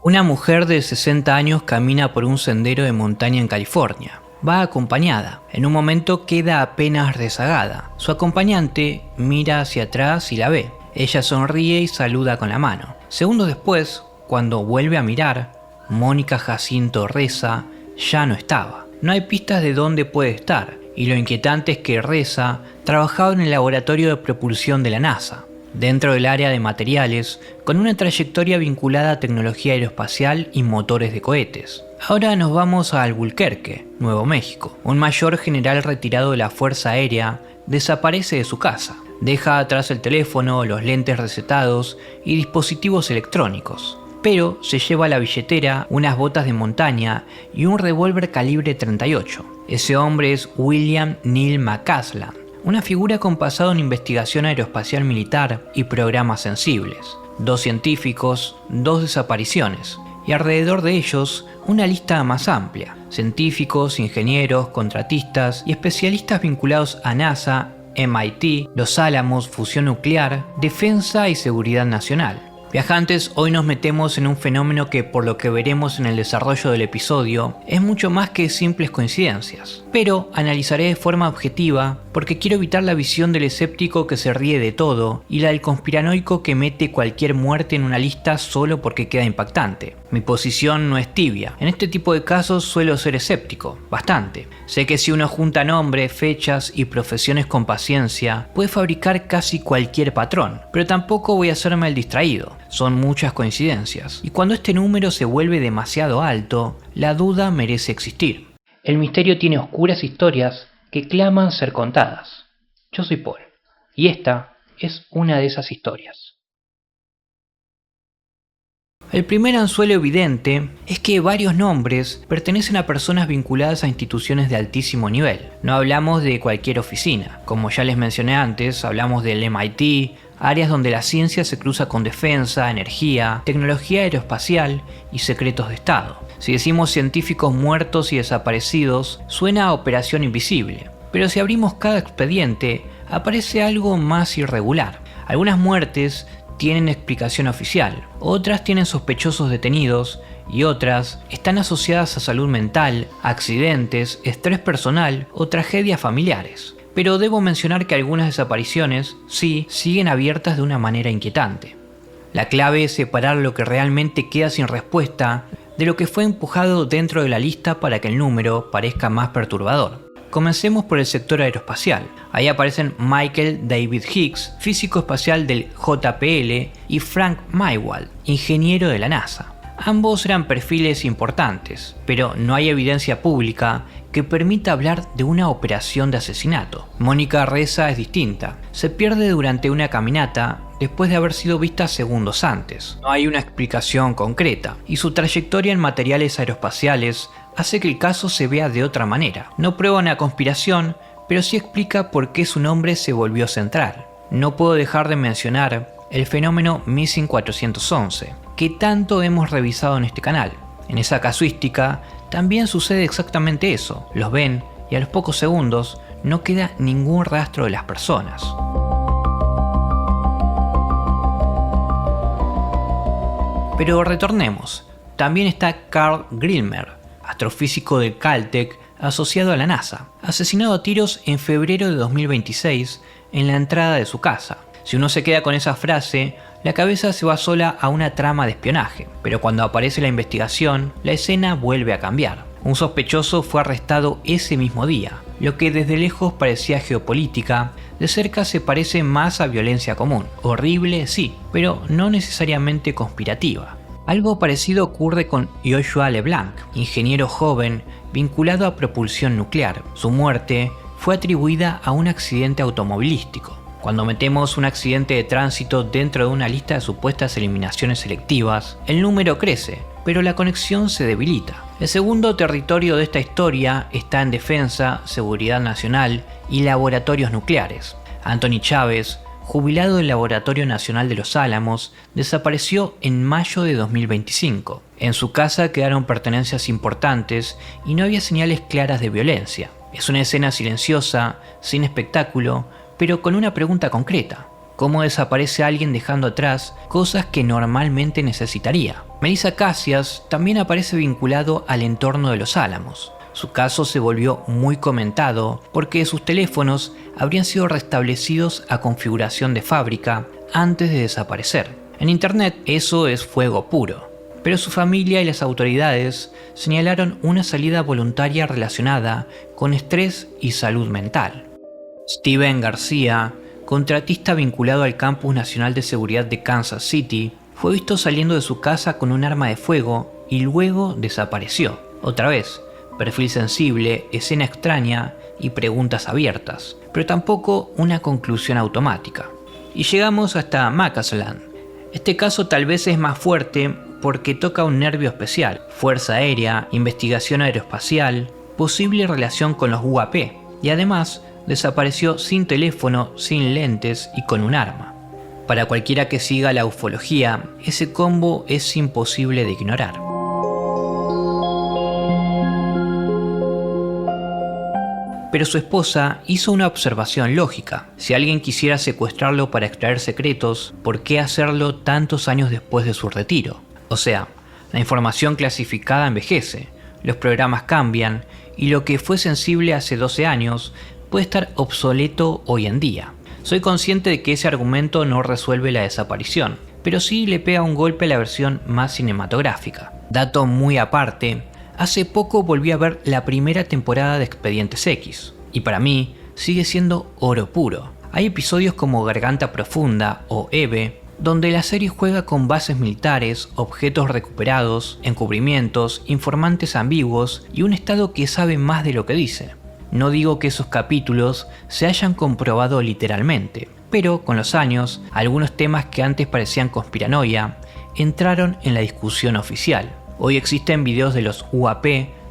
Una mujer de 60 años camina por un sendero de montaña en California. Va acompañada. En un momento queda apenas rezagada. Su acompañante mira hacia atrás y la ve. Ella sonríe y saluda con la mano. Segundos después, cuando vuelve a mirar, Mónica Jacinto Reza ya no estaba. No hay pistas de dónde puede estar, y lo inquietante es que Reza trabajaba en el laboratorio de propulsión de la NASA, dentro del área de materiales, con una trayectoria vinculada a tecnología aeroespacial y motores de cohetes. Ahora nos vamos a Albuquerque, Nuevo México. Un mayor general retirado de la Fuerza Aérea desaparece de su casa. Deja atrás el teléfono, los lentes recetados y dispositivos electrónicos. Pero se lleva la billetera, unas botas de montaña y un revólver calibre 38. Ese hombre es William Neil McCasland, una figura con pasado en investigación aeroespacial militar y programas sensibles. 2 científicos, 2 desapariciones, y alrededor de ellos una lista más amplia. Científicos, ingenieros, contratistas y especialistas vinculados a NASA, MIT, Los Álamos, fusión nuclear, defensa y seguridad nacional. Viajantes, hoy nos metemos en un fenómeno que, por lo que veremos en el desarrollo del episodio, es mucho más que simples coincidencias. Pero analizaré de forma objetiva porque quiero evitar la visión del escéptico que se ríe de todo y la del conspiranoico que mete cualquier muerte en una lista solo porque queda impactante. Mi posición no es tibia. En este tipo de casos suelo ser escéptico, bastante. Sé que si uno junta nombres, fechas y profesiones con paciencia, puede fabricar casi cualquier patrón, pero tampoco voy a hacerme el distraído. Son muchas coincidencias, y cuando este número se vuelve demasiado alto, la duda merece existir. El misterio tiene oscuras historias que claman ser contadas. Yo soy Paul, y esta es una de esas historias. El primer anzuelo evidente es que varios nombres pertenecen a personas vinculadas a instituciones de altísimo nivel. No hablamos de cualquier oficina. Como ya les mencioné antes, hablamos del MIT, áreas donde la ciencia se cruza con defensa, energía, tecnología aeroespacial y secretos de Estado. Si decimos científicos muertos y desaparecidos, suena a operación invisible. Pero si abrimos cada expediente, aparece algo más irregular. Algunas muertes tienen explicación oficial, otras tienen sospechosos detenidos y otras están asociadas a salud mental, accidentes, estrés personal o tragedias familiares. Pero debo mencionar que algunas desapariciones, sí, siguen abiertas de una manera inquietante. La clave es separar lo que realmente queda sin respuesta de lo que fue empujado dentro de la lista para que el número parezca más perturbador. Comencemos por el sector aeroespacial. Ahí aparecen Michael David Hicks, físico espacial del JPL, y Frank Maywald, ingeniero de la NASA. Ambos eran perfiles importantes, pero no hay evidencia pública que permita hablar de una operación de asesinato. Mónica Reza es distinta. Se pierde durante una caminata después de haber sido vista segundos antes. No hay una explicación concreta, y su trayectoria en materiales aeroespaciales hace que el caso se vea de otra manera. No prueba una conspiración, pero sí explica por qué su nombre se volvió central. No puedo dejar de mencionar el fenómeno Missing 411, que tanto hemos revisado en este canal. En esa casuística también sucede exactamente eso. Los ven y a los pocos segundos no queda ningún rastro de las personas. Pero retornemos. También está Carl Grilmer, astrofísico de Caltech asociado a la NASA, asesinado a tiros en febrero de 2026 en la entrada de su casa. Si uno se queda con esa frase, la cabeza se va sola a una trama de espionaje, pero cuando aparece la investigación, la escena vuelve a cambiar. Un sospechoso fue arrestado ese mismo día. Lo que desde lejos parecía geopolítica, de cerca se parece más a violencia común. Horrible, sí, pero no necesariamente conspirativa. Algo parecido ocurre con Joshua LeBlanc, ingeniero joven vinculado a propulsión nuclear. Su muerte fue atribuida a un accidente automovilístico. Cuando metemos un accidente de tránsito dentro de una lista de supuestas eliminaciones selectivas, el número crece, pero la conexión se debilita. El segundo territorio de esta historia está en defensa, seguridad nacional y laboratorios nucleares. Anthony Chávez, jubilado del Laboratorio Nacional de Los Álamos, desapareció en mayo de 2025. En su casa quedaron pertenencias importantes y no había señales claras de violencia. Es una escena silenciosa, sin espectáculo, pero con una pregunta concreta. cómo desaparece alguien dejando atrás cosas que normalmente necesitaría. Melissa Cassias también aparece vinculado al entorno de Los Álamos. Su caso se volvió muy comentado porque sus teléfonos habrían sido restablecidos a configuración de fábrica antes de desaparecer. En internet eso es fuego puro, pero su familia y las autoridades señalaron una salida voluntaria relacionada con estrés y salud mental. Steven García, contratista vinculado al Campus Nacional de Seguridad de Kansas City, fue visto saliendo de su casa con un arma de fuego y luego desapareció. Otra vez, perfil sensible, escena extraña y preguntas abiertas, pero tampoco una conclusión automática. Y llegamos hasta Macaslan. Este caso tal vez es más fuerte porque toca un nervio especial: Fuerza Aérea, investigación aeroespacial, posible relación con los UAP, y además desapareció sin teléfono, sin lentes y con un arma. Para cualquiera que siga la ufología, ese combo es imposible de ignorar. Pero su esposa hizo una observación lógica. Si alguien quisiera secuestrarlo para extraer secretos, ¿por qué hacerlo tantos años después de su retiro? O sea, la información clasificada envejece, los programas cambian y lo que fue sensible hace 12 años puede estar obsoleto hoy en día. Soy consciente de que ese argumento no resuelve la desaparición, pero sí le pega un golpe a la versión más cinematográfica. Dato muy aparte, hace poco volví a ver la primera temporada de Expedientes X, y para mí sigue siendo oro puro. Hay episodios como Garganta Profunda o Eve, donde la serie juega con bases militares, objetos recuperados, encubrimientos, informantes ambiguos y un Estado que sabe más de lo que dice. No digo que esos capítulos se hayan comprobado literalmente, pero con los años, algunos temas que antes parecían conspiranoia entraron en la discusión oficial. Hoy existen videos de los UAP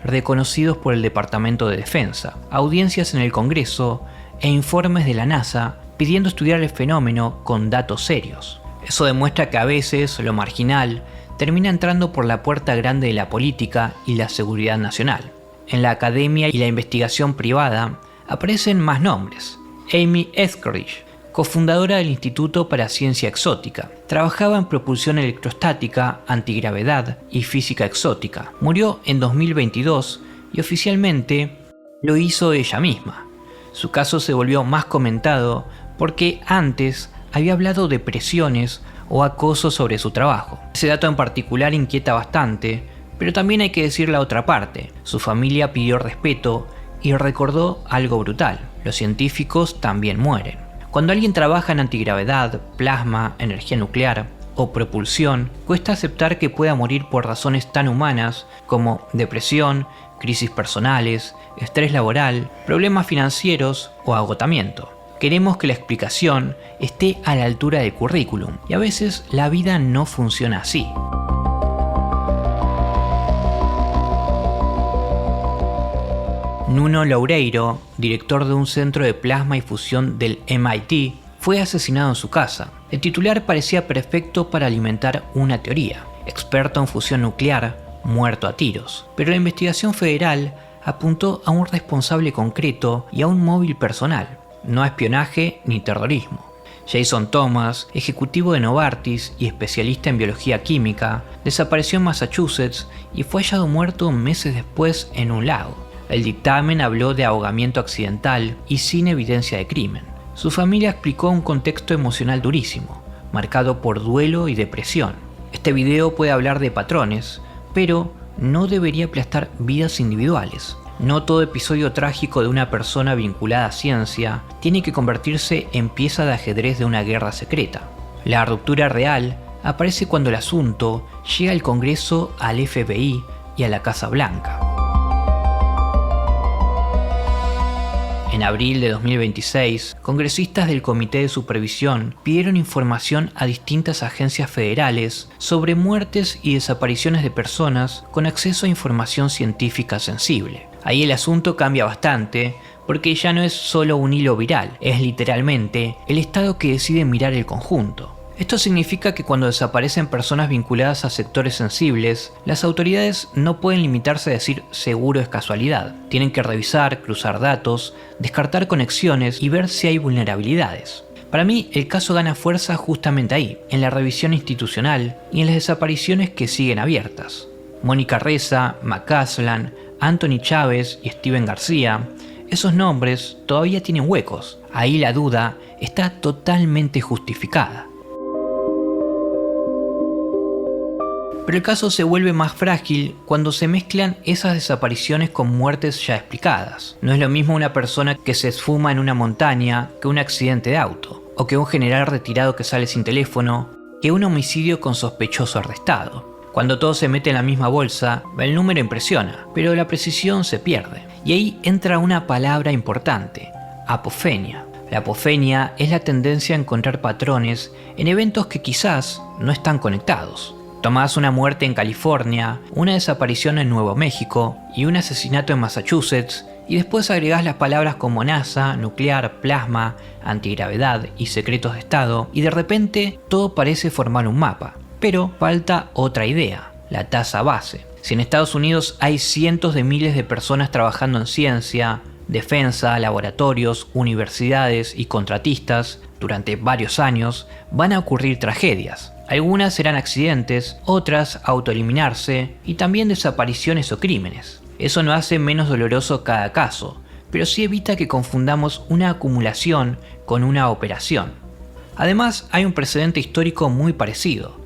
reconocidos por el Departamento de Defensa, audiencias en el Congreso e informes de la NASA pidiendo estudiar el fenómeno con datos serios. Eso demuestra que a veces lo marginal termina entrando por la puerta grande de la política y la seguridad nacional. En la academia y la investigación privada aparecen más nombres. Amy Etheridge, cofundadora del Instituto para Ciencia Exótica, trabajaba en propulsión electrostática, antigravedad y física exótica. Murió en 2022 y oficialmente lo hizo ella misma. Su caso se volvió más comentado porque antes había hablado de presiones o acoso sobre su trabajo. Ese dato en particular inquieta bastante, pero también hay que decir la otra parte. Su familia pidió respeto y recordó algo brutal: los científicos también mueren. Cuando alguien trabaja en antigravedad, plasma, energía nuclear o propulsión, cuesta aceptar que pueda morir por razones tan humanas como depresión, crisis personales, estrés laboral, problemas financieros o agotamiento. Queremos que la explicación esté a la altura del currículum, y a veces la vida no funciona así. Nuno Loureiro, director de un centro de plasma y fusión del MIT, fue asesinado en su casa. El titular parecía perfecto para alimentar una teoría: experto en fusión nuclear, muerto a tiros. Pero la investigación federal apuntó a un responsable concreto y a un móvil personal, no a espionaje ni terrorismo. Jason Thomas, ejecutivo de Novartis y especialista en biología química, desapareció en Massachusetts y fue hallado muerto meses después en un lago. El dictamen habló de ahogamiento accidental y sin evidencia de crimen. Su familia explicó un contexto emocional durísimo, marcado por duelo y depresión. Este video puede hablar de patrones, pero no debería aplastar vidas individuales. No todo episodio trágico de una persona vinculada a ciencia tiene que convertirse en pieza de ajedrez de una guerra secreta. La ruptura real aparece cuando el asunto llega al Congreso, al FBI y a la Casa Blanca. En abril de 2026, congresistas del Comité de Supervisión pidieron información a distintas agencias federales sobre muertes y desapariciones de personas con acceso a información científica sensible. Ahí el asunto cambia bastante, porque ya no es solo un hilo viral, es literalmente el Estado que decide mirar el conjunto. Esto significa que cuando desaparecen personas vinculadas a sectores sensibles, las autoridades no pueden limitarse a decir seguro es casualidad. Tienen que revisar, cruzar datos, descartar conexiones y ver si hay vulnerabilidades. Para mí, el caso gana fuerza justamente ahí, en la revisión institucional y en las desapariciones que siguen abiertas. Mónica Reza, McCasland, Anthony Chávez y Steven García, esos nombres todavía tienen huecos. Ahí la duda está totalmente justificada. Pero el caso se vuelve más frágil cuando se mezclan esas desapariciones con muertes ya explicadas. No es lo mismo una persona que se esfuma en una montaña que un accidente de auto, o que un general retirado que sale sin teléfono, que un homicidio con sospechoso arrestado. Cuando todo se mete en la misma bolsa, el número impresiona, pero la precisión se pierde. Y ahí entra una palabra importante: apofenia. La apofenia es la tendencia a encontrar patrones en eventos que quizás no están conectados. Tomás una muerte en California, una desaparición en Nuevo México y un asesinato en Massachusetts, y después agregás las palabras como NASA, nuclear, plasma, antigravedad y secretos de Estado, y de repente todo parece formar un mapa. Pero falta otra idea: la tasa base. Si en Estados Unidos hay cientos de miles de personas trabajando en ciencia, defensa, laboratorios, universidades y contratistas durante varios años, van a ocurrir tragedias. Algunas serán accidentes, otras autoeliminarse y también desapariciones o crímenes. Eso no hace menos doloroso cada caso, pero sí evita que confundamos una acumulación con una operación. Además, hay un precedente histórico muy parecido: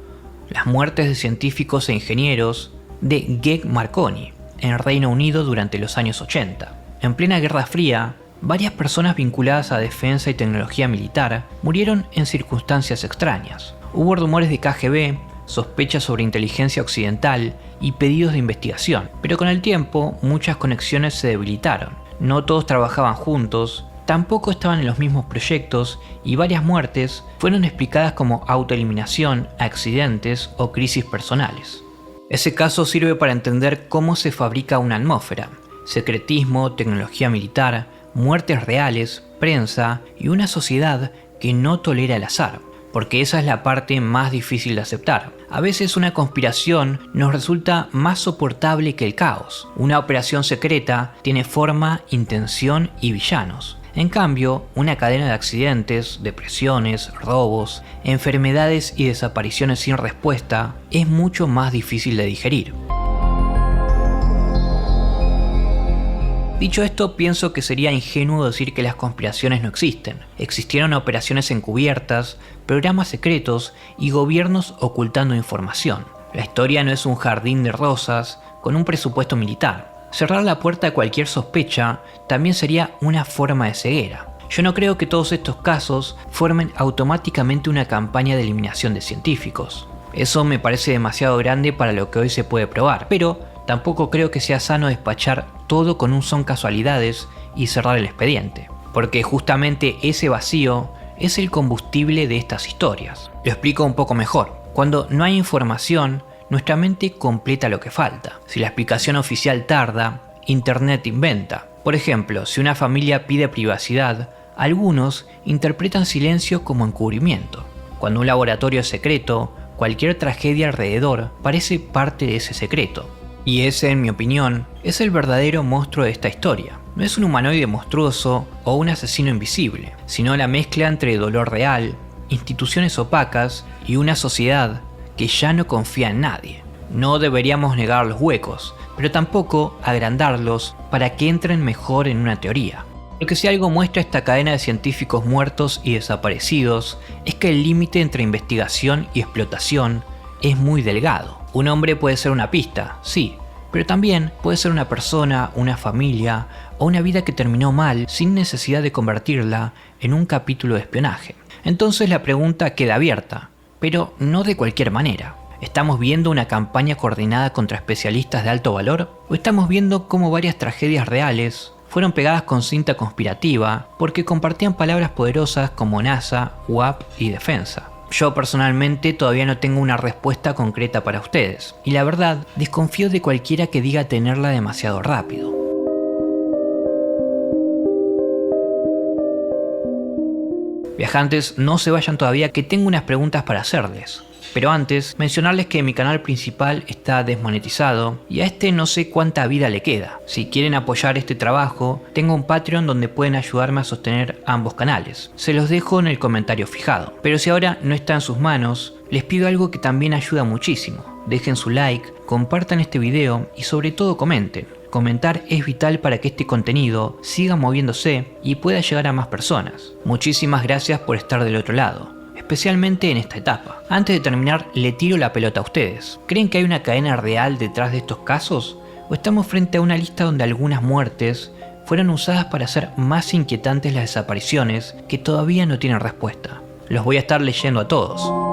las muertes de científicos e ingenieros de Geg Marconi en el Reino Unido durante los años 80. En plena Guerra Fría, varias personas vinculadas a defensa y tecnología militar murieron en circunstancias extrañas. Hubo rumores de KGB, sospechas sobre inteligencia occidental y pedidos de investigación, pero con el tiempo muchas conexiones se debilitaron. No todos trabajaban juntos, tampoco estaban en los mismos proyectos, y varias muertes fueron explicadas como autoeliminación, accidentes o crisis personales. Ese caso sirve para entender cómo se fabrica una atmósfera: secretismo, tecnología militar, muertes reales, prensa y una sociedad que no tolera el azar, porque esa es la parte más difícil de aceptar. A veces una conspiración nos resulta más soportable que el caos. Una operación secreta tiene forma, intención y villanos. En cambio, una cadena de accidentes, depresiones, robos, enfermedades y desapariciones sin respuesta es mucho más difícil de digerir. Dicho esto, pienso que sería ingenuo decir que las conspiraciones no existen. Existieron operaciones encubiertas, programas secretos y gobiernos ocultando información. La historia no es un jardín de rosas con un presupuesto militar. Cerrar la puerta a cualquier sospecha también sería una forma de ceguera. Yo no creo que todos estos casos formen automáticamente una campaña de eliminación de científicos. Eso me parece demasiado grande para lo que hoy se puede probar, pero tampoco creo que sea sano despachar todo con un son casualidades y cerrar el expediente, porque justamente ese vacío es el combustible de estas historias. Lo explico un poco mejor. Cuando no hay información, nuestra mente completa lo que falta. Si la explicación oficial tarda, Internet inventa. Por ejemplo, si una familia pide privacidad, algunos interpretan silencio como encubrimiento. Cuando un laboratorio es secreto, cualquier tragedia alrededor parece parte de ese secreto. Y ese, en mi opinión, es el verdadero monstruo de esta historia. No es un humanoide monstruoso o un asesino invisible, sino la mezcla entre dolor real, instituciones opacas y una sociedad que ya no confía en nadie. No deberíamos negar los huecos, pero tampoco agrandarlos para que entren mejor en una teoría. Lo que si algo muestra esta cadena de científicos muertos y desaparecidos es que el límite entre investigación y explotación es muy delgado. Un hombre puede ser una pista, sí, pero también puede ser una persona, una familia o una vida que terminó mal sin necesidad de convertirla en un capítulo de espionaje. Entonces la pregunta queda abierta, pero no de cualquier manera. ¿Estamos viendo una campaña coordinada contra especialistas de alto valor? ¿O estamos viendo cómo varias tragedias reales fueron pegadas con cinta conspirativa porque compartían palabras poderosas como NASA, UAP y defensa? Yo personalmente todavía no tengo una respuesta concreta para ustedes, y la verdad desconfío de cualquiera que diga tenerla demasiado rápido. Viajantes, no se vayan todavía, que tengo unas preguntas para hacerles. Pero antes, mencionarles que mi canal principal está desmonetizado y a este no sé cuánta vida le queda. Si quieren apoyar este trabajo, tengo un Patreon donde pueden ayudarme a sostener ambos canales. Se los dejo en el comentario fijado. Pero si ahora no está en sus manos, les pido algo que también ayuda muchísimo. Dejen su like, compartan este video y sobre todo comenten. Comentar es vital para que este contenido siga moviéndose y pueda llegar a más personas. Muchísimas gracias por estar del otro lado, especialmente en esta etapa. Antes de terminar, le tiro la pelota a ustedes. ¿Creen que hay una cadena real detrás de estos casos? ¿O estamos frente a una lista donde algunas muertes fueron usadas para hacer más inquietantes las desapariciones que todavía no tienen respuesta? Los voy a estar leyendo a todos.